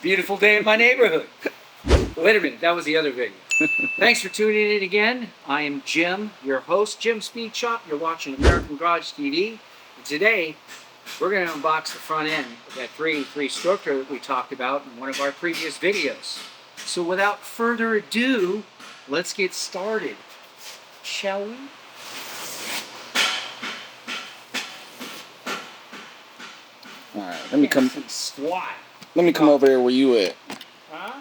beautiful day in my neighborhood. Wait a minute, that was the other video. Thanks for tuning in again. I am Jim, your host, Jim Speed Shop. You're watching American Garage TV. And today, we're going to unbox the front end of that 3 stroke that we talked about in one of our previous videos. So without further ado, let's get started. Shall we? Alright, let me come squat. Let me come over there where you at. Huh?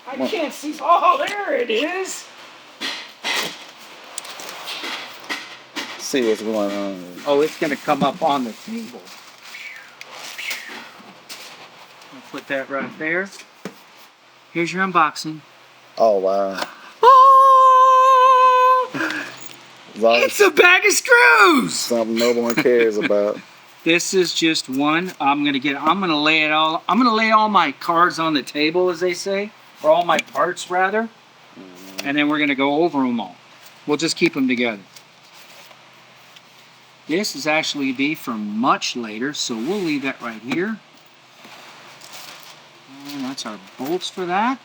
I can't see. Oh, there it is. See what's going on. Oh, it's going to come up on the table. I'll put that right there. Here's your unboxing. Oh, wow. Oh! It's a bag of screws! Something no one cares about. This is just one. I'm gonna lay all my cards on the table, as they say, or all my parts rather, and then we're gonna go over them all. We'll just keep them together. This is actually be for much later, so we'll leave that right here. And that's our bolts for that.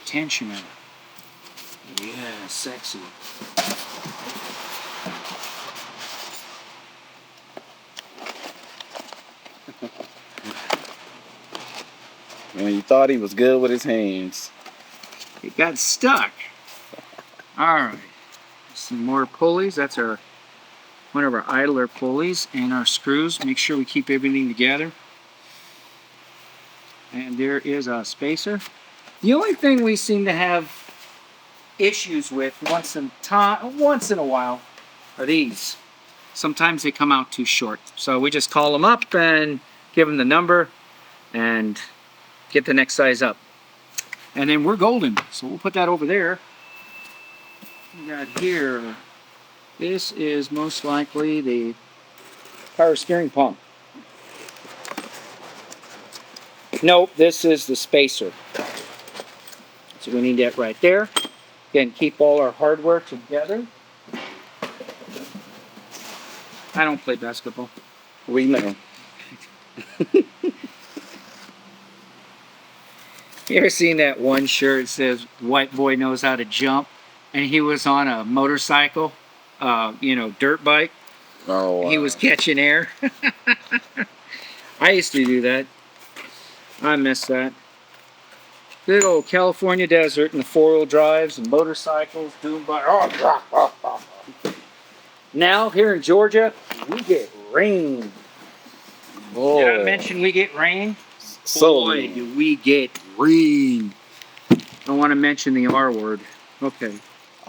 Tensioner. Yeah, sexy. When you thought he was good with his hands. It got stuck. Alright. Some more pulleys. That's one of our idler pulleys and our screws. Make sure we keep everything together. And there is a spacer. The only thing we seem to have issues with once in a while are these. Sometimes they come out too short. So we just call them up and give them the number and get the next size up. And then we're golden. So we'll put that over there. We got here. This is most likely the power steering pump. Nope, this is the spacer. So we need that right there. Again, keep all our hardware together. I don't play basketball. We know. You ever seen that one shirt that says, "White boy knows how to jump"? And he was on a motorcycle, dirt bike. Oh, wow. He was catching air. I used to do that. I miss that. Good old California desert and the 4-wheel drives and motorcycles, doom bike. Now, here in Georgia, we get rain. Oh. Did I mention we get rain? So Boy, do we get rain. I don't want to mention the R word. Okay.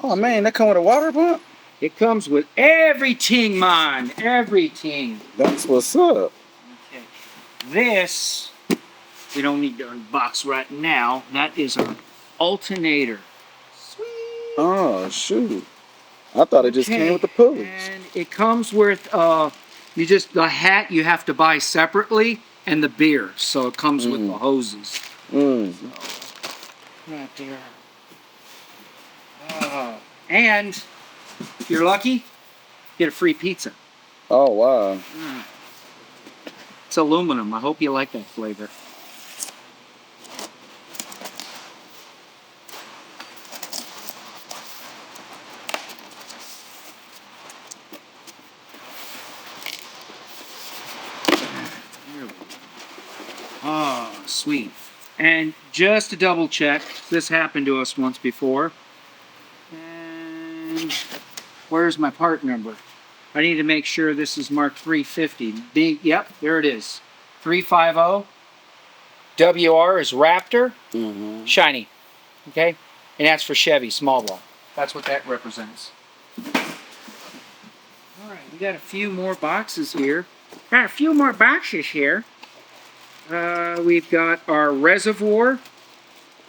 Oh, man, that come with a water pump? It comes with everything, man. Everything. That's what's up. Okay. This, we don't need to unbox right now. That is our alternator. Sweet. Oh, shoot. I thought it just came with the pulleys. And it comes with, the hat you have to buy separately and the beer. So it comes with the hoses. So, right there. And if you're lucky, get a free pizza. Oh, wow. It's aluminum. I hope you like that flavor. Oh, sweet. And just to double check, this happened to us once before. And where's my part number? I need to make sure this is marked 350. Yep, there it is. 350. WR is Raptor. Shiny. Okay? And that's for Chevy, small block. That's what that represents. Alright, we got a few more boxes here. We've got our reservoir,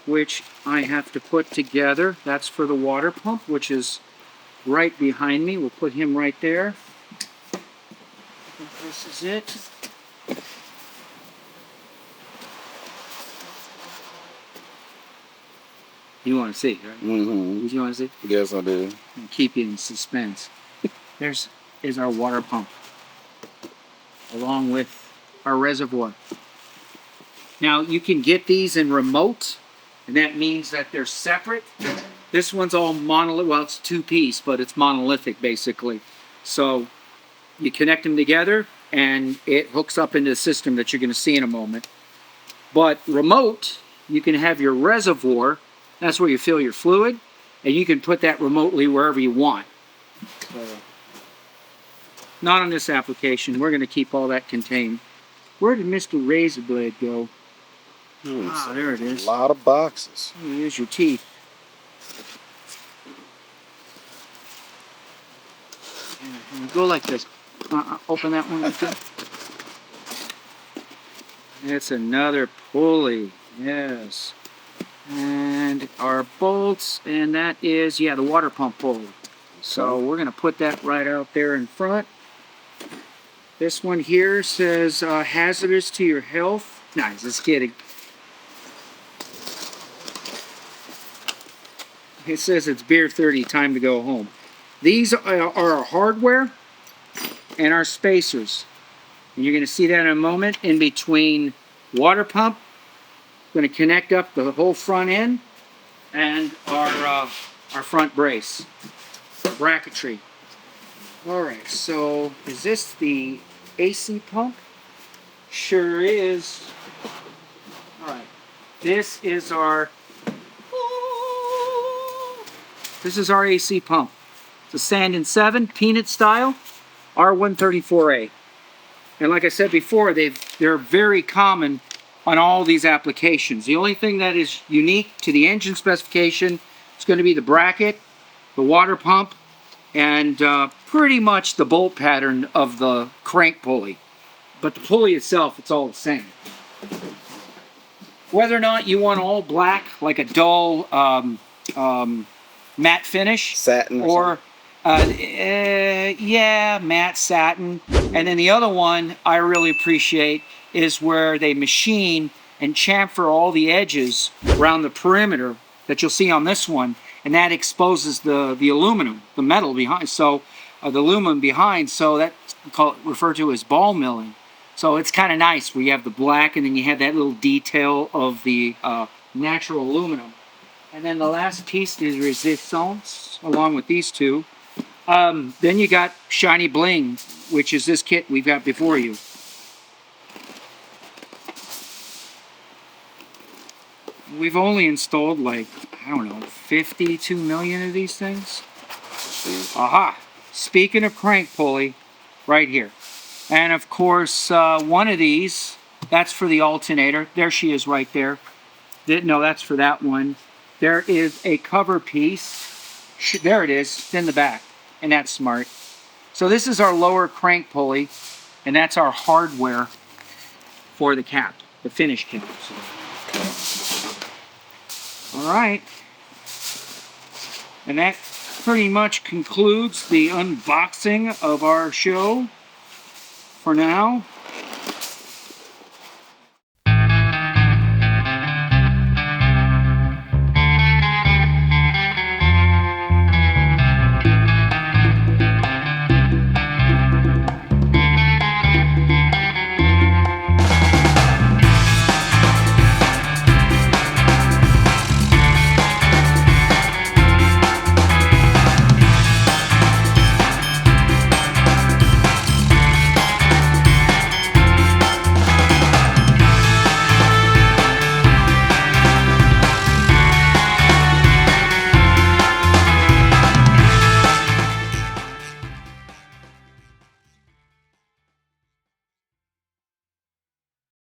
which I have to put together. That's for the water pump, which is right behind me. We'll put him right there. I think this is it. You want to see, right? Mm-hmm. You want to see? Yes, I do. I'll keep you in suspense. there's is our water pump, along with our reservoir. Now you can get these in remote, and that means that they're separate. This one's all monolithic. Well, it's two-piece, but it's monolithic basically. So you connect them together, and it hooks up into the system that you're going to see in a moment. But remote, you can have your reservoir. That's where you fill your fluid, and you can put that remotely wherever you want. So, not on this application. We're going to keep all that contained. Where did Mr. Razor Blade go? Ah, there it is. A lot of boxes. Use your teeth. And go like this. Open that one. It's another pulley. Yes. And our bolts, and that is, yeah, the water pump pulley. So we're going to put that right out there in front. This one here says hazardous to your health. Nice, just kidding. It says it's beer 30, time to go home. These are our hardware and our spacers. And you're going to see that in a moment. In between water pump, going to connect up the whole front end and our front brace, bracketry. All right, so is this the AC pump? Sure is. All right, this is our AC pump. It's a Sand and 7 peanut style R134A. And like I said before, they're very common on all these applications. The only thing that is unique to the engine specification is going to be the bracket, the water pump, and pretty much the bolt pattern of the crank pulley. But the pulley itself, it's all the same. Whether or not you want all black, like a dull matte finish, Satin or yeah, matte satin. And then the other one I really appreciate is where they machine and chamfer all the edges around the perimeter that you'll see on this one, and that exposes the aluminum, the metal behind. So the aluminum behind. So that's referred to as ball milling. So it's kind of nice where you have the black, and then you have that little detail of the natural aluminum. And then the last piece is resistance, along with these two. Then you got Shiny Bling, which is this kit we've got before you. We've only installed like, I don't know, 52 million of these things. Aha! Speaking of crank pulley, right here. And of course, one of these, that's for the alternator. There she is right there. No, that's for that one. There is a cover piece. There it is, it's in the back. And that's smart. So this is our lower crank pulley, and that's our hardware for the cap, the finish cap. All right. And that pretty much concludes the unboxing of our show for now.